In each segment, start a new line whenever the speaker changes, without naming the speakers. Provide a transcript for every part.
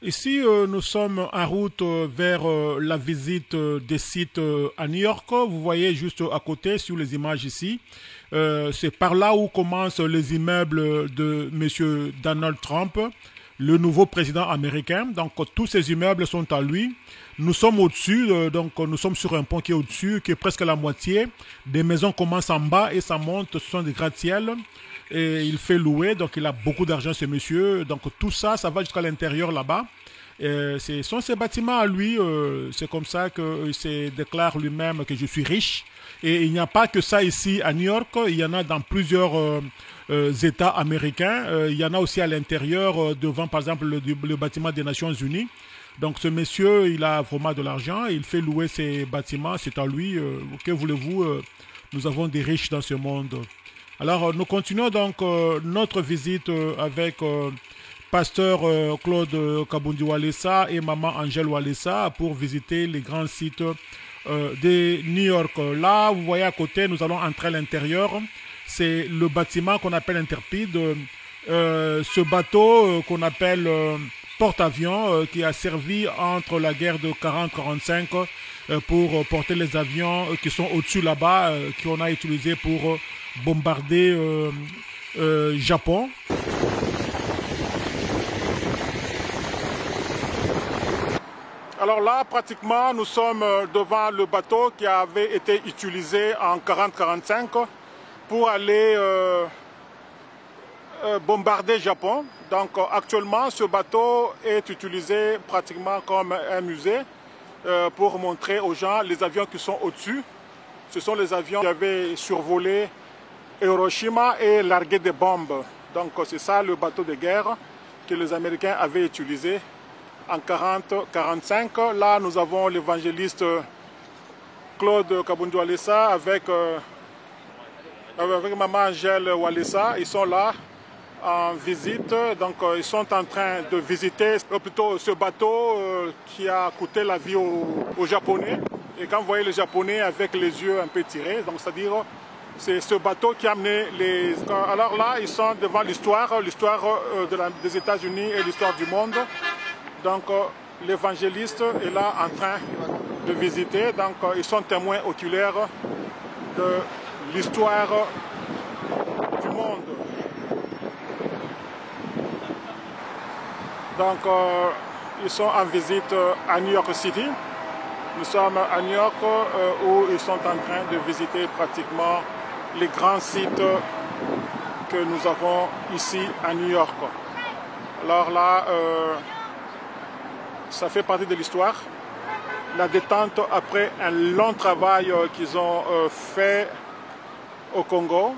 Ici, nous sommes en route vers la visite des sites à New York. Vous voyez juste à côté sur les images ici. C'est par là où commencent les immeubles de Monsieur Donald Trump, le nouveau président américain. Donc tous ces immeubles sont à lui. Nous sommes au-dessus, donc nous sommes sur un pont qui est au-dessus, qui est presque la moitié. Des maisons commencent en bas et ça monte, ce sont des gratte-ciel. Et il fait louer, donc il a beaucoup d'argent ce monsieur. Donc tout ça, ça va jusqu'à l'intérieur là-bas. Ce sont ces bâtiments à lui, c'est comme ça qu'il se déclare lui-même que je suis riche. Et il n'y a pas que ça ici à New York, il y en a dans plusieurs États américains. Il y en a aussi à l'intérieur, devant par exemple le bâtiment des Nations Unies. Donc ce monsieur, il a vraiment de l'argent, il fait louer ses bâtiments, c'est à lui. Que voulez-vous, nous avons des riches dans ce monde. Alors nous continuons donc notre visite avec pasteur Claude Kabundi Walesa et maman Angèle Walesa pour visiter les grands sites de New York. Là, vous voyez à côté, nous allons entrer à l'intérieur. C'est le bâtiment qu'on appelle Interpide. Ce bateau qu'on appelle porte-avions qui a servi entre la guerre de 40-45 pour porter les avions qui sont au-dessus là-bas, qu'on a utilisé pour bombarder Japon. Alors là, pratiquement, nous sommes devant le bateau qui avait été utilisé en 40-45 pour aller bombarder Japon. Donc actuellement, ce bateau est utilisé pratiquement comme un musée pour montrer aux gens les avions qui sont au-dessus. Ce sont les avions qui avaient survolé Hiroshima et largué des bombes. Donc c'est ça le bateau de guerre que les Américains avaient utilisé en 40-45. Là, nous avons l'évangéliste Claude Kabundi Walesa avec maman Angèle Walesa. Ils sont là en visite. Donc, ils sont en train de visiter plutôt ce bateau qui a coûté la vie aux Japonais. Et quand vous voyez les Japonais avec les yeux un peu tirés, donc c'est-à-dire c'est ce bateau qui a amené les... Alors là, ils sont devant l'histoire des États-Unis et l'histoire du monde. Donc l'évangéliste est là en train de visiter. Donc ils sont témoins oculaires de l'histoire du monde. Donc ils sont en visite à New York City. Nous sommes à New York où ils sont en train de visiter pratiquement les grands sites que nous avons ici à New York. Alors là, ça fait partie de l'histoire. La détente après un long travail qu'ils ont fait au Congo,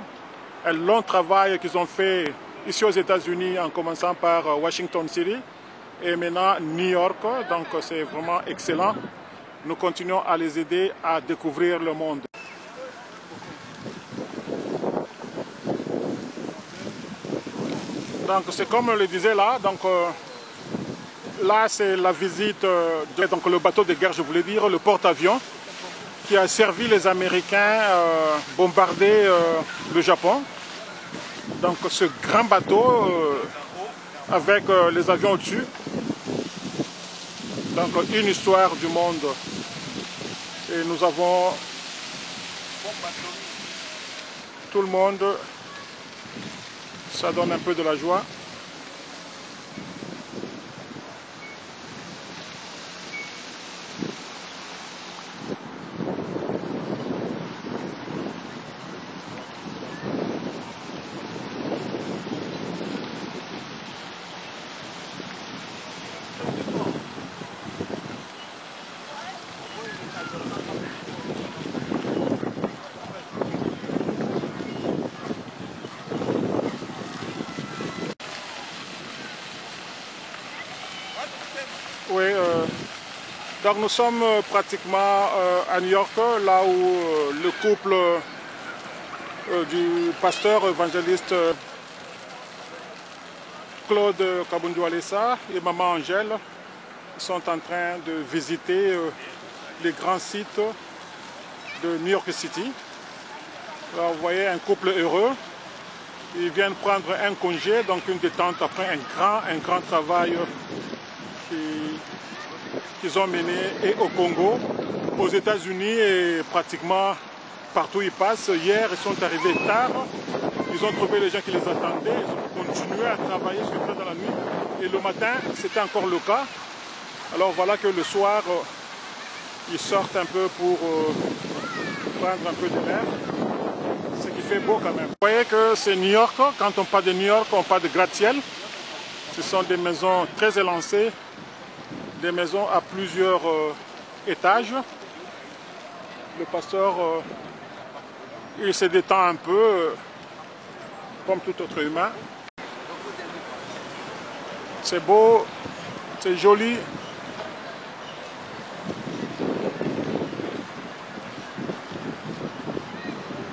un long travail qu'ils ont fait ici aux États-Unis en commençant par Washington City et maintenant New York. Donc c'est vraiment excellent. Nous continuons à les aider à découvrir le monde. Donc c'est comme on le disait là, donc là c'est la visite de donc, le bateau de guerre, je voulais dire, le porte-avions, qui a servi les Américains bombarder le Japon. Donc ce grand bateau avec les avions au-dessus. Donc une histoire du monde. Et nous avons tout le monde. Ça donne un peu de la joie. Oui, donc nous sommes pratiquement à New York, là où le couple du pasteur évangéliste Claude Kabundi Walesa et maman Angèle sont en train de visiter les grands sites de New York City. Alors, vous voyez un couple heureux. Ils viennent prendre un congé, donc une détente après un grand travail qu'ils ont mené et au Congo, aux États-Unis et pratiquement partout où ils passent. Hier, ils sont arrivés tard. Ils ont trouvé les gens qui les attendaient. Ils ont continué à travailler jusqu'à dans la nuit. Et le matin, c'était encore le cas. Alors voilà que le soir, ils sortent un peu pour prendre un peu de l'air. Ce qui fait beau quand même. Vous voyez que c'est New York. Quand on parle de New York, on parle de gratte-ciel. Ce sont des maisons très élancées, des maisons à plusieurs étages. Le pasteur, il se détend un peu, comme tout autre humain. C'est beau, c'est joli.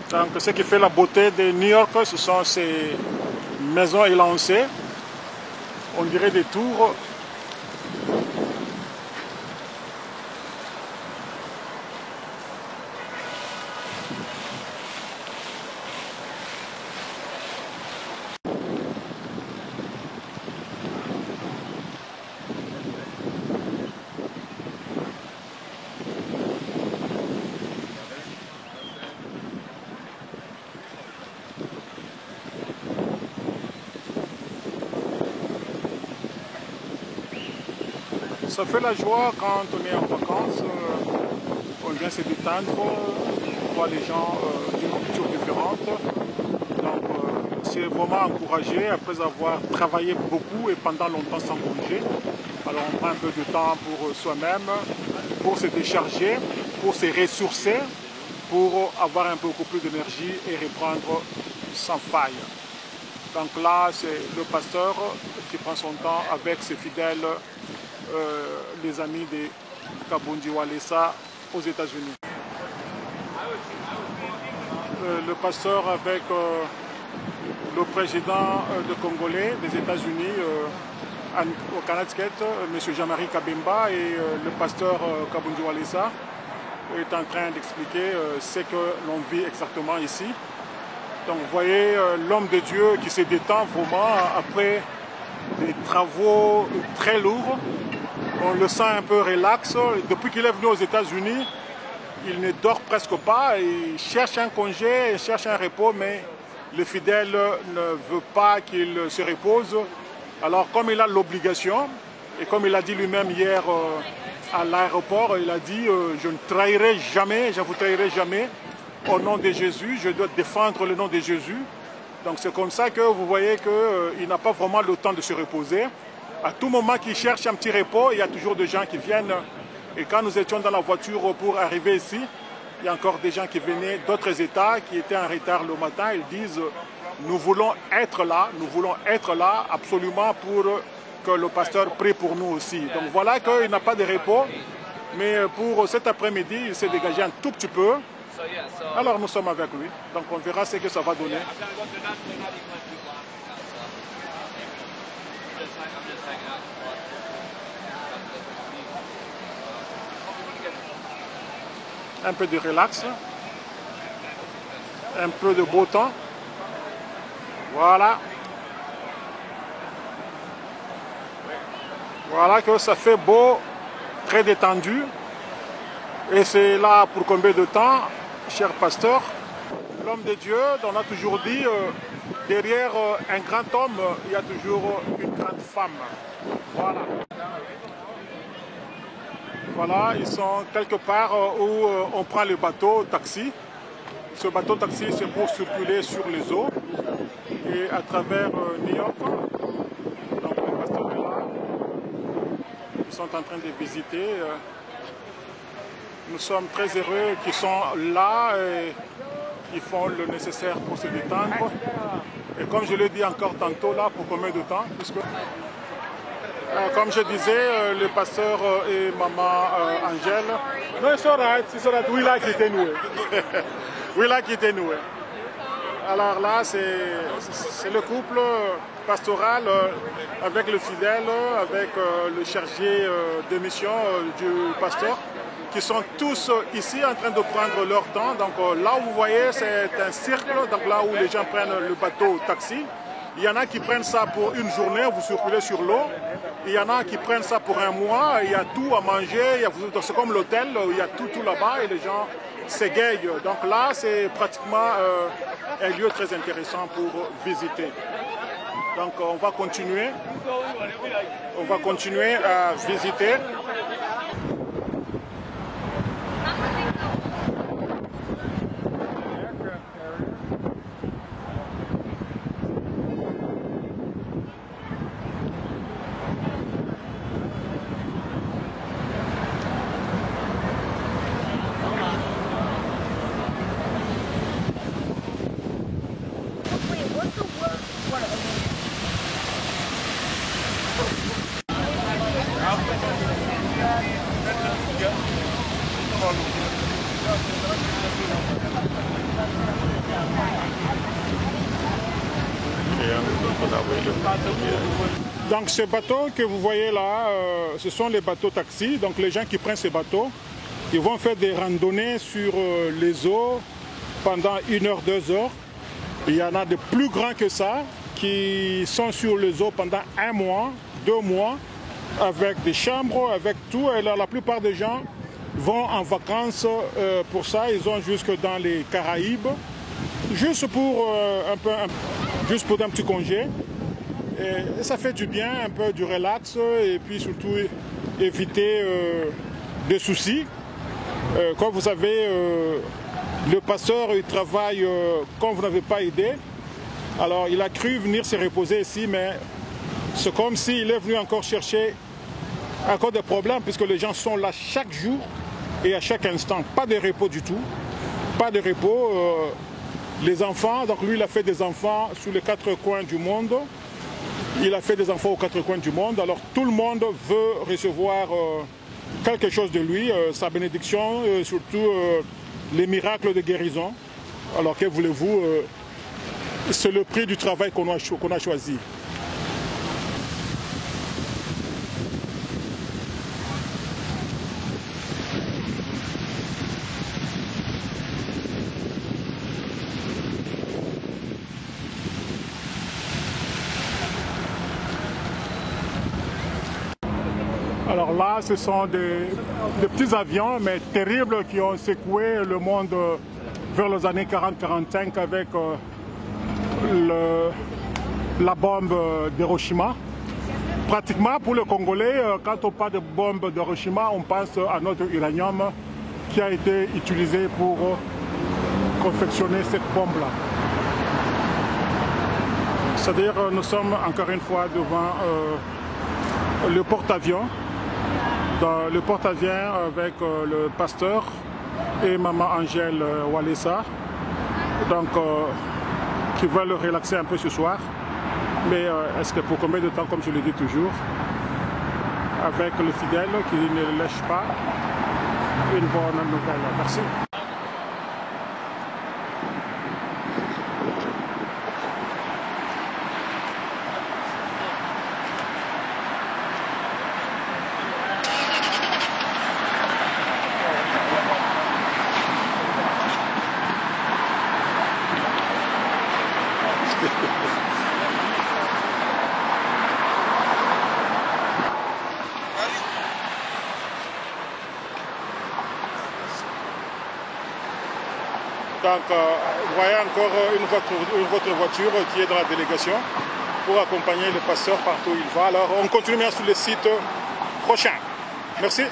Donc, ce qui fait la beauté de New York, ce sont ces maisons élancées. On dirait des tours. Ça fait la joie quand on est en vacances, on vient se détendre, on voit les gens d'une culture différente. Donc c'est vraiment encouragé après avoir travaillé beaucoup et pendant longtemps sans bouger. Alors on prend un peu de temps pour soi-même, pour se décharger, pour se ressourcer, pour avoir un peu beaucoup plus d'énergie et reprendre sans faille. Donc là, c'est le pasteur qui prend son temps avec ses fidèles, les amis de Kabundi Walesa aux États-Unis. Le pasteur avec le président de Congolais des États-Unis au Connecticut, M. Jean-Marie Kabemba, et le pasteur Kabundi Walesa est en train d'expliquer ce que l'on vit exactement ici. Donc vous voyez l'homme de Dieu qui se détend vraiment après des travaux très lourds. On le sent un peu relax. Depuis qu'il est venu aux États-Unis, il ne dort presque pas. Il cherche un congé, il cherche un repos, mais le fidèle ne veut pas qu'il se repose. Alors comme il a l'obligation, et comme il a dit lui-même hier à l'aéroport, il a dit je ne trahirai jamais, je ne vous trahirai jamais au nom de Jésus, je dois défendre le nom de Jésus. Donc c'est comme ça que vous voyez qu'il n'a pas vraiment le temps de se reposer. À tout moment qu'il cherche un petit repos, il y a toujours des gens qui viennent. Et quand nous étions dans la voiture pour arriver ici, il y a encore des gens qui venaient d'autres États qui étaient en retard le matin. Ils disent nous voulons être là absolument pour que le pasteur prie pour nous aussi. Donc voilà qu'il n'a pas de repos, mais pour cet après-midi, il s'est dégagé un tout petit peu. Alors nous sommes avec lui, donc on verra ce que ça va donner. Un peu de relax, un peu de beau temps. Voilà. Voilà que ça fait beau, très détendu. Et c'est là pour combien de temps, cher pasteur? L'homme de Dieu, on a toujours dit, derrière un grand homme, il y a toujours une grande femme. Voilà. Voilà, ils sont quelque part où on prend le bateau taxi. Ce bateau taxi, c'est pour circuler sur les eaux et à travers New York. Donc les pasteurs sont là. Ils sont en train de visiter. Nous sommes très heureux qu'ils sont là et qu'ils font le nécessaire pour se détendre. Et comme je l'ai dit encore tantôt, là, pour combien de temps? Puisque, comme je disais, le pasteur et maman Angèle. No, it's all right. We like it anyway. We like it anyway. Alors là, c'est le couple pastoral avec le fidèle, avec le chargé de mission du pasteur, qui sont tous ici en train de prendre leur temps. Donc là où vous voyez, c'est un cercle, donc là où les gens prennent le bateau taxi. Il y en a qui prennent ça pour une journée, vous circulez sur l'eau. Il y en a qui prennent ça pour un mois, il y a tout à manger, c'est comme l'hôtel, il y a tout là-bas et les gens s'égayent. Donc là, c'est pratiquement un lieu très intéressant pour visiter. Donc on va continuer à visiter. Donc ce bateau que vous voyez là, ce sont les bateaux taxis. Donc les gens qui prennent ces bateaux, ils vont faire des randonnées sur les eaux pendant 1 heure, 2 heures. Il y en a de plus grands que ça qui sont sur les eaux pendant 1 mois, 2 mois, avec des chambres, avec tout. Et là, la plupart des gens vont en vacances pour ça. Ils vont jusque dans les Caraïbes, juste pour un petit congé. Et ça fait du bien, un peu du relax et puis surtout éviter des soucis. Comme vous savez, le pasteur il travaille quand vous n'avez pas idée. Alors il a cru venir se reposer ici, mais c'est comme s'il est venu encore chercher encore des problèmes puisque les gens sont là chaque jour et à chaque instant. Pas de repos du tout, pas de repos. Les enfants, donc lui il a fait des enfants sur les 4 coins du monde. Il a fait des enfants aux 4 coins du monde, alors tout le monde veut recevoir quelque chose de lui, sa bénédiction, surtout les miracles de guérison. Alors que voulez-vous, c'est le prix du travail qu'on a choisi. Alors là, ce sont des petits avions, mais terribles, qui ont secoué le monde vers les années 40-45 avec la bombe d'Hiroshima. Pratiquement, pour les Congolais, quand on parle de bombe d'Hiroshima, on pense à notre uranium qui a été utilisé pour confectionner cette bombe-là. C'est-à-dire, nous sommes encore une fois devant le porte-avions. Dans le porte-avions avec le pasteur et maman Angèle Walesa, donc qui va le relaxer un peu ce soir. Mais est-ce que pour combien de temps, comme je le dis toujours, avec le fidèle qui ne lâche pas, une bonne nouvelle. Merci. Donc, vous voyez encore une autre voiture qui est dans la délégation pour accompagner le pasteur partout où il va. Alors, on continue bien sur le site prochain. Merci.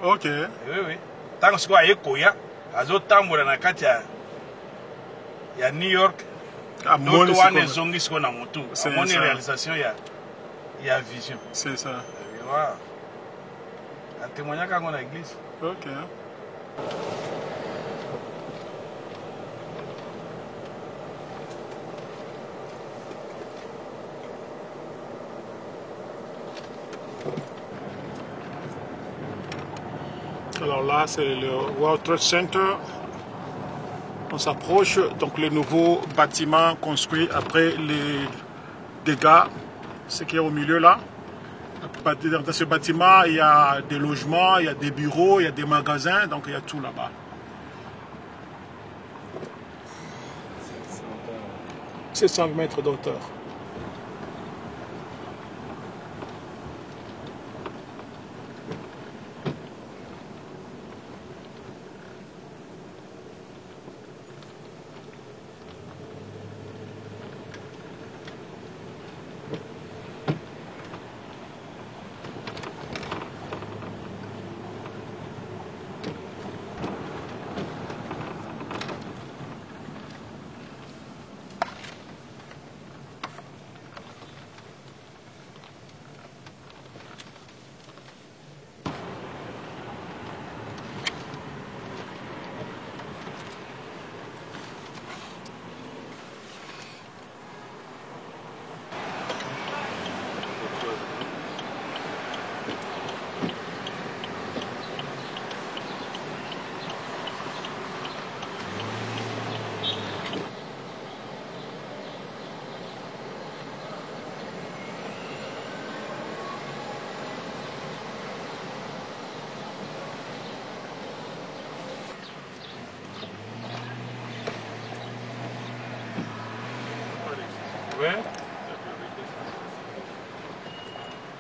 Ok.
Oui. Tant que c'est à Koya, à d'autres temps, on a il y a New York. D'autres on est zongis qu'on a monté. C'est mon réalisation, il y a vision.
C'est ça.
Voilà. Un témoignage quand on a l'église.
Ok. Alors là, c'est le World Trade Center. On s'approche, donc le nouveau bâtiment construit après les dégâts, ce qui est au milieu là. Dans ce bâtiment, il y a des logements, il y a des bureaux, il y a des magasins, donc il y a tout là-bas. 700 mètres d'auteur.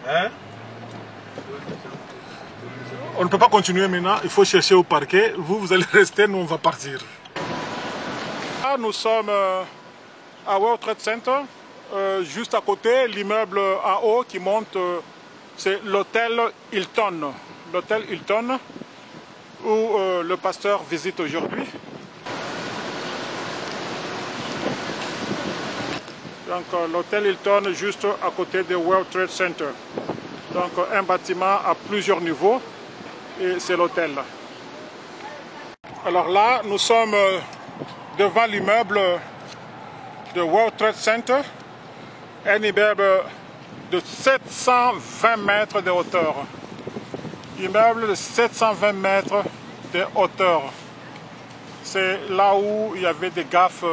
Hein?
On ne peut pas continuer maintenant, il faut chercher au parquet. Vous allez rester, nous on va partir. Là, nous sommes à World Trade Center, juste à côté, l'immeuble en haut qui monte, c'est l'hôtel Hilton. L'hôtel Hilton, où le pasteur visite aujourd'hui. Donc l'hôtel Hilton juste à côté du World Trade Center. Donc un bâtiment à plusieurs niveaux et c'est l'hôtel. Alors là, nous sommes devant l'immeuble de World Trade Center, un immeuble de 720 mètres de hauteur. Immeuble de 720 mètres de hauteur. C'est là où il y avait des gaffes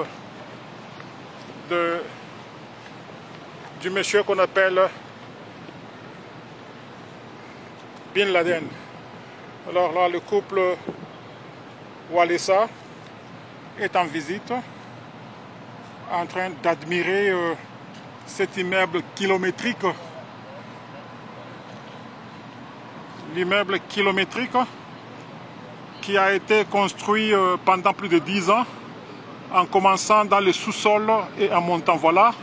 du monsieur qu'on appelle Bin Laden. Alors là, le couple Walesa est en visite, en train d'admirer cet immeuble kilométrique. L'immeuble kilométrique qui a été construit pendant plus de 10 ans, en commençant dans le sous-sol et en montant. Voilà,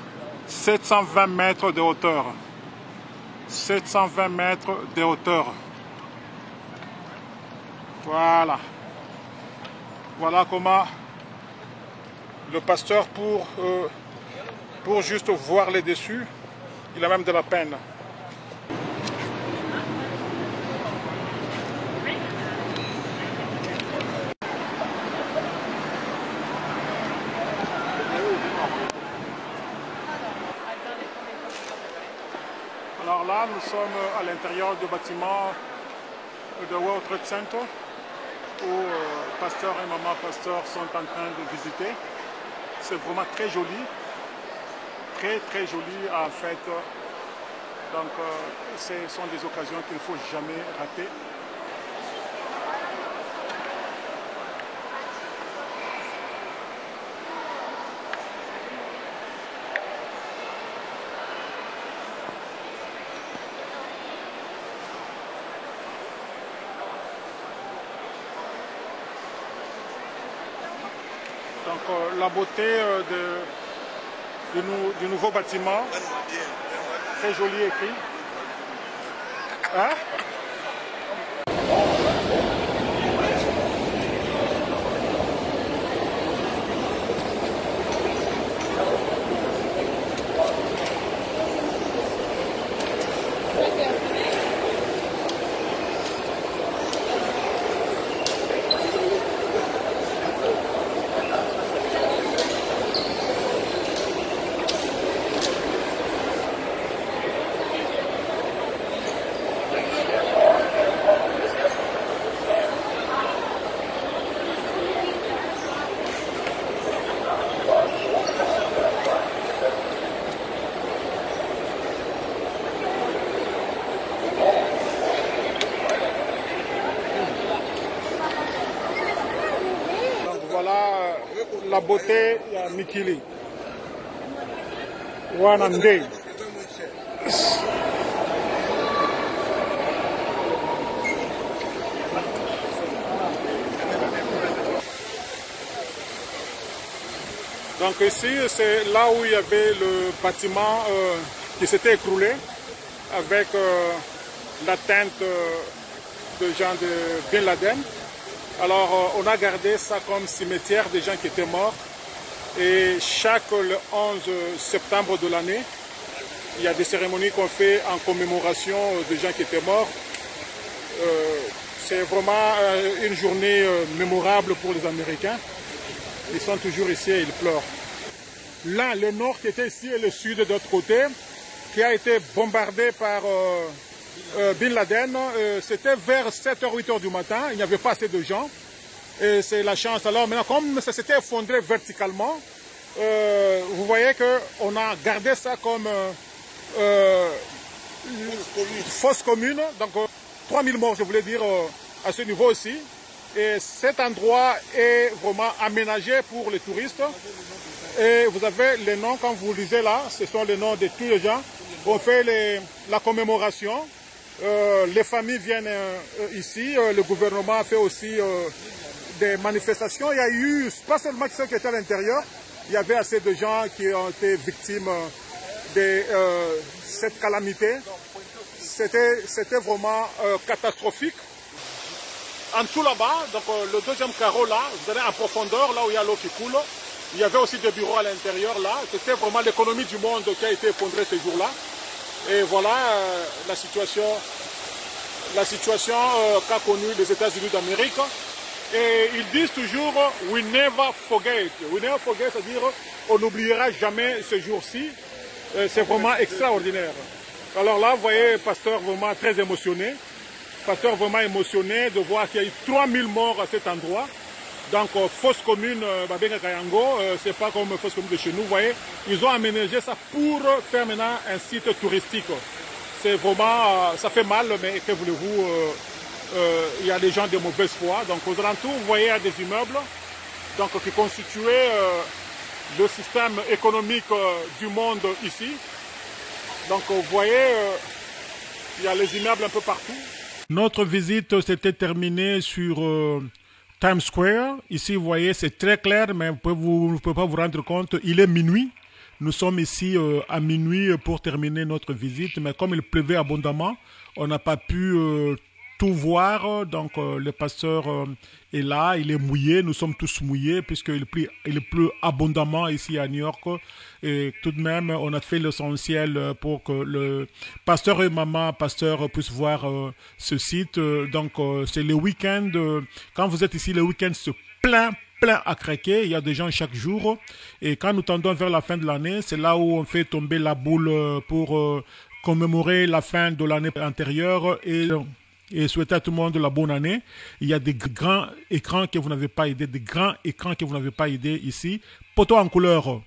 720 mètres de hauteur. 720 mètres de hauteur. Voilà. Voilà comment le pasteur, pour juste voir les dessus, il a même de la peine. Alors là, nous sommes à l'intérieur du bâtiment de World Trade Center où pasteur et maman pasteur sont en train de visiter. C'est vraiment très joli, très joli en fait. Donc ce sont des occasions qu'il ne faut jamais rater. Donc la beauté du nouveau bâtiment, très joli écrit. Hein? La beauté, il y a Mikili. Wanande. Donc ici, c'est là où il y avait le bâtiment qui s'était écroulé avec la tente de gens de Bin Laden. Alors on a gardé ça comme cimetière des gens qui étaient morts. Et chaque le 11 septembre de l'année, il y a des cérémonies qu'on fait en commémoration des gens qui étaient morts. C'est vraiment une journée mémorable pour les Américains. Ils sont toujours ici et ils pleurent. Là, le nord qui était ici et le sud de l'autre côté, qui a été bombardé par Bin Laden, c'était vers 7h, 8h du matin. Il n'y avait pas assez de gens. Et c'est la chance. Alors maintenant, comme ça s'était effondré verticalement, vous voyez qu'on a gardé ça comme fosse commune. Donc 3000 morts, je voulais dire, à ce niveau aussi. Et cet endroit est vraiment aménagé pour les touristes. Et vous avez les noms, quand vous lisez là, ce sont les noms de tous les gens. On fait la commémoration. Les familles viennent ici. Le gouvernement a fait aussi des manifestations. Il y a eu, pas seulement ceux qui étaient à l'intérieur, il y avait assez de gens qui ont été victimes de cette calamité. C'était vraiment catastrophique. En dessous là-bas, donc le deuxième carreau là, vous allez en profondeur, là où il y a l'eau qui coule. Il y avait aussi des bureaux à l'intérieur là. C'était vraiment l'économie du monde qui a été effondrée ce jour-là. Et voilà la situation qu'a connue les États-Unis d'Amérique. Et ils disent toujours « we never forget ». We never forget, c'est-à-dire on n'oubliera jamais ce jour-ci. C'est vraiment extraordinaire. Alors là, vous voyez le pasteur vraiment très émotionné. Pasteur vraiment émotionné de voir qu'il y a eu 3000 morts à cet endroit. Donc, fosse commune, Babenga Kayango, c'est pas comme fosse commune de chez nous, vous voyez. Ils ont aménagé ça pour faire maintenant un site touristique. C'est vraiment, ça fait mal, mais que voulez-vous, il y a des gens de mauvaise foi. Donc, aux alentours, vous voyez, il y a des immeubles donc, qui constituaient le système économique du monde ici. Donc, vous voyez, il y a les immeubles un peu partout. Notre visite s'était terminée sur Times Square. Ici, vous voyez, c'est très clair, mais vous ne pouvez pas vous rendre compte. Il est minuit. Nous sommes ici à minuit pour terminer notre visite. Mais comme il pleuvait abondamment, on n'a pas pu tout voir. Donc, le pasteur est là. Il est mouillé. Nous sommes tous mouillés puisqu'il pleut abondamment ici à New York. Et tout de même, on a fait l'essentiel pour que le pasteur et maman pasteur puissent voir ce site. Donc, c'est le week-end. Quand vous êtes ici, le week-end se plein à craquer. Il y a des gens chaque jour. Et quand nous tendons vers la fin de l'année, c'est là où on fait tomber la boule pour commémorer la fin de l'année antérieure et souhaiter à tout le monde la bonne année. Il y a des grands écrans que vous n'avez pas aidés, des grands écrans que vous n'avez pas aidés ici. Poteaux en couleur.